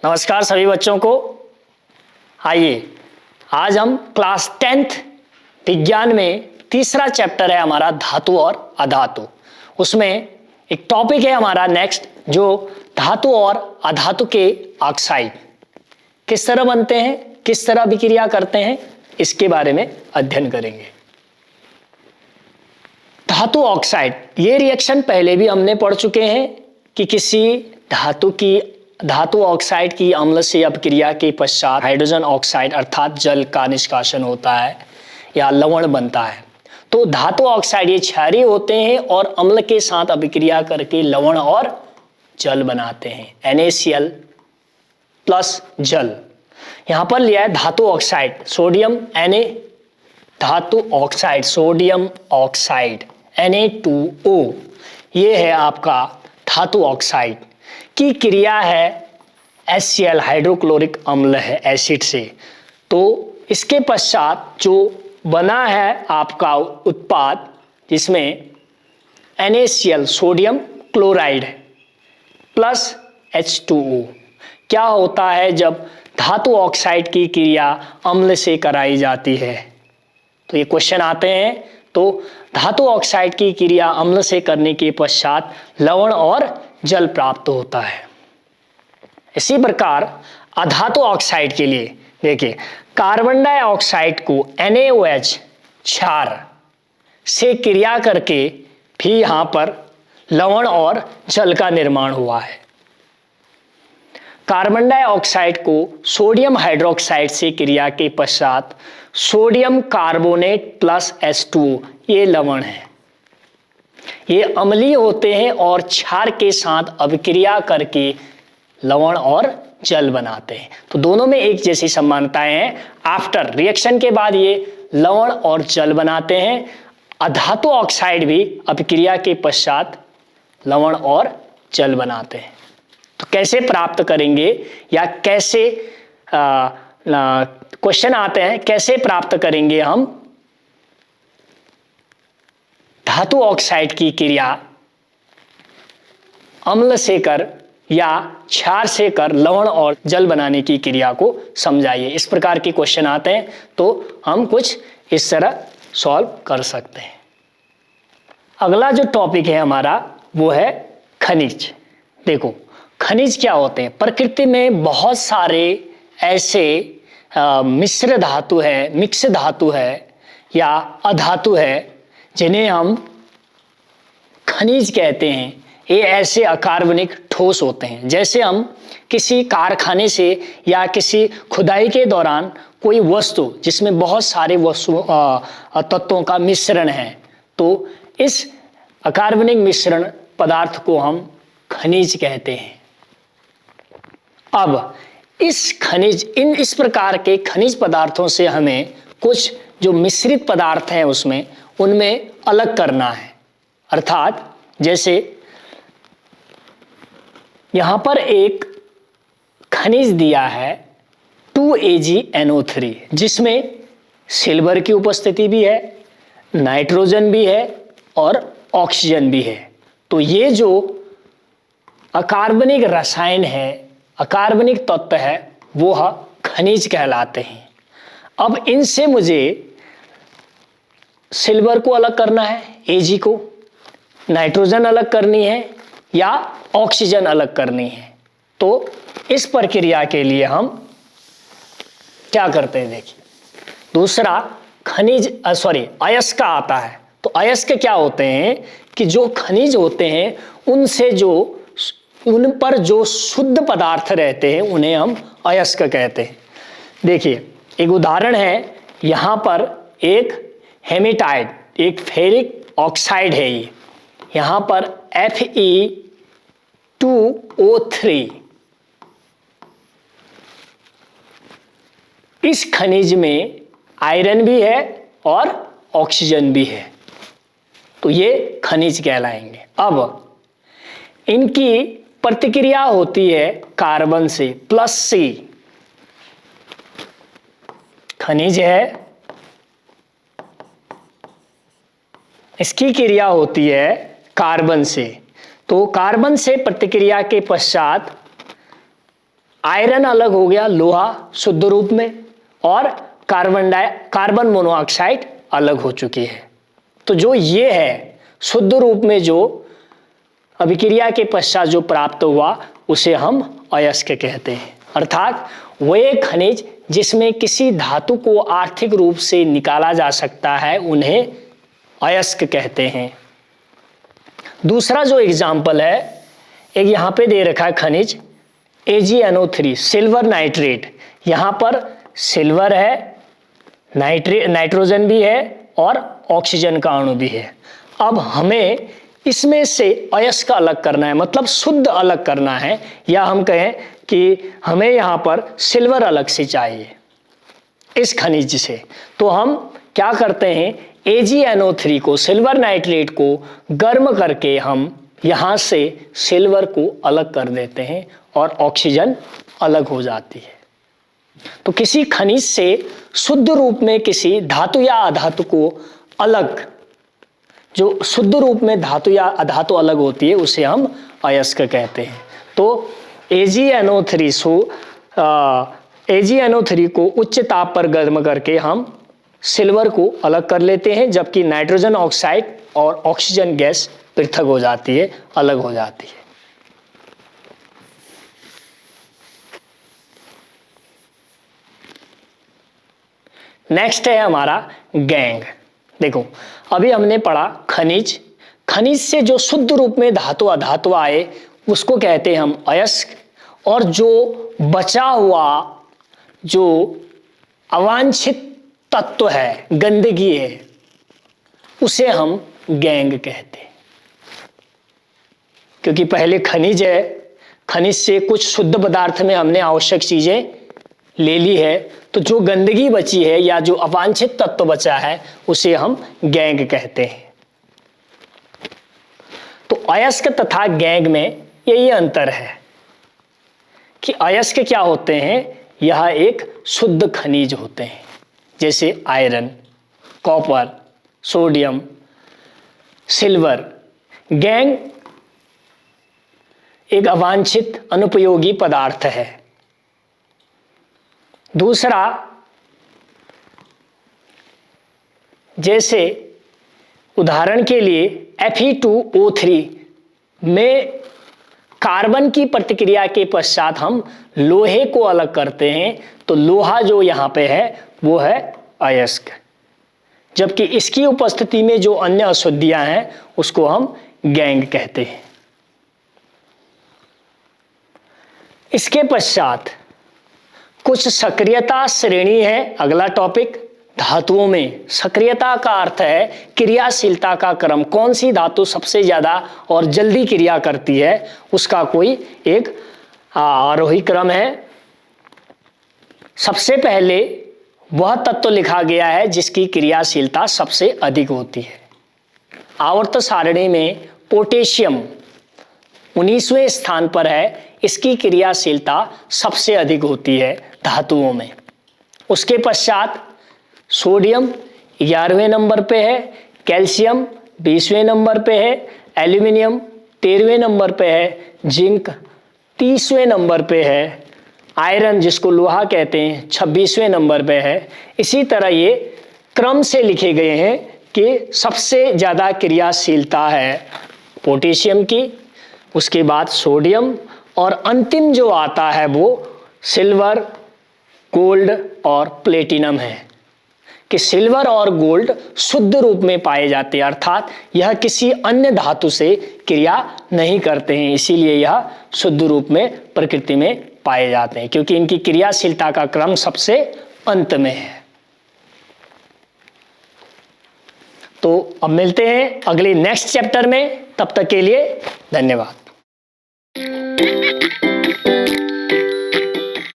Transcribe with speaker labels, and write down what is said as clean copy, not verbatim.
Speaker 1: नमस्कार सभी बच्चों को। आइए आज हम क्लास 10th विज्ञान में तीसरा चैप्टर है हमारा धातु और अधातु। उसमें एक टॉपिक है हमारा नेक्स्ट जो धातु और अधातु के ऑक्साइड किस तरह बनते हैं, किस तरह अभिक्रिया करते हैं, इसके बारे में अध्ययन करेंगे। धातु ऑक्साइड, ये रिएक्शन पहले भी हमने पढ़ चुके हैं कि किसी धातु ऑक्साइड की अम्ल से अपक्रिया के पश्चात हाइड्रोजन ऑक्साइड अर्थात जल का निष्कासन होता है या लवण बनता है। तो धातु ऑक्साइड ये क्षारीय होते हैं और अम्ल के साथ अभिक्रिया करके लवण और जल बनाते हैं, NaCl प्लस जल। यहां पर लिया है धातु ऑक्साइड सोडियम Na, धातु ऑक्साइड सोडियम ऑक्साइड Na2O, ये है आपका धातु ऑक्साइड की क्रिया है HCl हाइड्रोक्लोरिक अम्ल है एसिड से। तो इसके पश्चात जो बना है आपका उत्पाद जिसमें NaCl sodium chloride plus H2O, क्या होता है जब धातु ऑक्साइड की क्रिया अम्ल से कराई जाती है। तो ये क्वेश्चन आते हैं। तो धातु ऑक्साइड की क्रिया अम्ल से करने के पश्चात लवण और जल प्राप्त होता है। इसी प्रकार अधातु ऑक्साइड के लिए देखिए, कार्बन डाइऑक्साइड को NaOH क्षार से क्रिया करके भी यहां पर लवण और जल का निर्माण हुआ है। कार्बन डाइऑक्साइड को सोडियम हाइड्रोक्साइड से क्रिया के पश्चात सोडियम कार्बोनेट प्लस H2O, ये लवण है, ये अम्लीय होते हैं और क्षार के साथ अभिक्रिया करके लवण और जल बनाते हैं। तो दोनों में एक जैसी समानताएं हैं। आफ्टर रिएक्शन के बाद ये लवण और जल बनाते हैं। अधातु ऑक्साइड भी अभिक्रिया के पश्चात लवण और जल बनाते हैं। तो कैसे प्राप्त करेंगे या कैसे क्वेश्चन आते हैं, कैसे प्राप्त करेंगे हम धातु ऑक्साइड की क्रिया अम्ल से कर या क्षार से कर लवण और जल बनाने की क्रिया को समझाइए। इस प्रकार के क्वेश्चन आते हैं तो हम कुछ इस तरह सॉल्व कर सकते हैं। अगला जो टॉपिक है हमारा वो है खनिज। देखो खनिज क्या होते हैं। प्रकृति में बहुत सारे ऐसे मिश्र धातु है, मिक्स धातु है या अधातु है जिन्हें हम खनिज कहते हैं। ये ऐसे अकार्बनिक ठोस होते हैं। जैसे हम किसी कारखाने से या किसी खुदाई के दौरान कोई वस्तु जिसमें बहुत सारे तत्वों का मिश्रण है, तो इस अकार्बनिक मिश्रण पदार्थ को हम खनिज कहते हैं। अब इस प्रकार के खनिज पदार्थों से हमें कुछ जो मिश्रित पदार्थ हैं उनमें अलग करना है। अर्थात जैसे यहां पर एक खनिज दिया है 2AgNO3 जिसमें सिल्वर की उपस्थिति भी है, नाइट्रोजन भी है और ऑक्सीजन भी है। तो ये जो अकार्बनिक रसायन है, अकार्बनिक तत्व है, वो खनिज कहलाते हैं। अब इनसे मुझे सिल्वर को अलग करना है, Ag को, नाइट्रोजन अलग करनी है या ऑक्सीजन अलग करनी है। तो इस प्रक्रिया के लिए हम क्या करते हैं, देखिए दूसरा अयस्क आता है। तो अयस्क क्या होते हैं कि जो खनिज होते हैं उन पर जो शुद्ध पदार्थ रहते हैं उन्हें हम अयस्क कहते हैं। देखिए एक उदाहरण है, यहां पर एक हेमेटाइड, एक फेरिक ऑक्साइड है, ये यहां पर Fe2O3, इस खनिज में आयरन भी है और ऑक्सीजन भी है, तो ये खनिज कहलाएंगे। अब इनकी प्रतिक्रिया होती है कार्बन से +C, खनिज है, इसकी क्रिया होती है कार्बन से। तो कार्बन से प्रतिक्रिया के पश्चात आयरन अलग हो गया, लोहा शुद्ध रूप में, और कार्बन मोनोऑक्साइड अलग हो चुकी है। तो जो ये है शुद्ध रूप में जो अभिक्रिया के पश्चात जो प्राप्त हुआ उसे हम अयस्क कहते हैं। अर्थात वो एक खनिज जिसमें किसी धातु को आर्थिक रूप से निकाला जा सकता है उन्हें अयस्क कहते हैं। दूसरा जो एग्जाम्पल है, एक यहाँ पे दे रखा है खनिज AgNO3 सिल्वर नाइट्रेट। यहाँ पर सिल्वर है, नाइट्रोजन भी है और ऑक्सीजन का अणु भी है। अब हमें इसमें से अयस्क अलग करना है, मतलब शुद्ध अलग करना है, या हम कहें कि हमें यहाँ पर सिल्वर अलग से चाहिए इस खनिज से। तो हम क्या करते हैं, AgNO3 को, सिल्वर नाइट्रेट को गर्म करके हम यहाँ से सिल्वर को अलग कर देते हैं और ऑक्सीजन अलग हो जाती है। तो किसी खनिज से शुद्ध रूप में किसी धातु या अधातु को अलग, जो शुद्ध रूप में धातु या अधातु अलग होती है उसे हम अयस्क कहते हैं। तो AgNO3 को उच्च ताप पर गर्म करके हम सिल्वर को अलग कर लेते हैं, जबकि नाइट्रोजन ऑक्साइड और ऑक्सीजन गैस पृथक हो जाती है, अलग हो जाती है। नेक्स्ट है हमारा गैंग। देखो अभी हमने पढ़ा खनिज, खनिज से जो शुद्ध रूप में धातु अधातु आए उसको कहते हैं हम अयस्क, और जो बचा हुआ जो अवांछित तत्व है, गंदगी है, उसे हम गैंग कहते हैं। क्योंकि पहले खनिज है, खनिज से कुछ शुद्ध पदार्थ में हमने आवश्यक चीजें ले ली है, तो जो गंदगी बची है या जो अवांछित तत्व बचा है उसे हम गैंग कहते हैं। तो अयस्क तथा गैंग में यही अंतर है कि अयस्क क्या होते हैं, यह एक शुद्ध खनिज होते हैं, जैसे iron, copper, sodium, silver. Gang एक अवांछित अनुपयोगी पदार्थ है। दूसरा, जैसे उदाहरण के लिए Fe2O3 में कार्बन की प्रतिक्रिया के पश्चात हम लोहे को अलग करते हैं, तो लोहा जो यहाँ पे है वो है अयस्क, जबकि इसकी उपस्थिति में जो अन्य अशुद्धियां हैं उसको हम गैंग कहते हैं। इसके पश्चात कुछ सक्रियता श्रेणी है, अगला टॉपिक धातुओं में। सक्रियता का अर्थ है क्रियाशीलता का क्रम, कौन सी धातु सबसे ज्यादा और जल्दी क्रिया करती है उसका कोई एक आरोही क्रम है। सबसे पहले वह तत्व लिखा गया है जिसकी क्रियाशीलता सबसे अधिक होती है। आवर्त सारणी में पोटेशियम 19वें स्थान पर है, इसकी क्रियाशीलता सबसे अधिक होती है धातुओं में। उसके पश्चात सोडियम 11वें नंबर पे है, कैल्शियम 20वें नंबर पे है, एल्यूमिनियम 13वें नंबर पे है, जिंक 30वें नंबर पे है, आयरन जिसको लोहा कहते हैं 26वें नंबर पे है। इसी तरह ये क्रम से लिखे गए हैं कि सबसे ज़्यादा क्रियाशीलता है पोटेशियम की, उसके बाद सोडियम, और अंतिम जो आता है वो सिल्वर, गोल्ड और प्लेटिनम है। कि सिल्वर और गोल्ड शुद्ध रूप में पाए जाते हैं, अर्थात यह किसी अन्य धातु से क्रिया नहीं करते हैं, इसीलिए यह शुद्ध रूप में प्रकृति में पाए जाते हैं, क्योंकि इनकी क्रियाशीलता का क्रम सबसे अंत में है। तो अब मिलते हैं अगले नेक्स्ट चैप्टर में, तब तक के लिए धन्यवाद।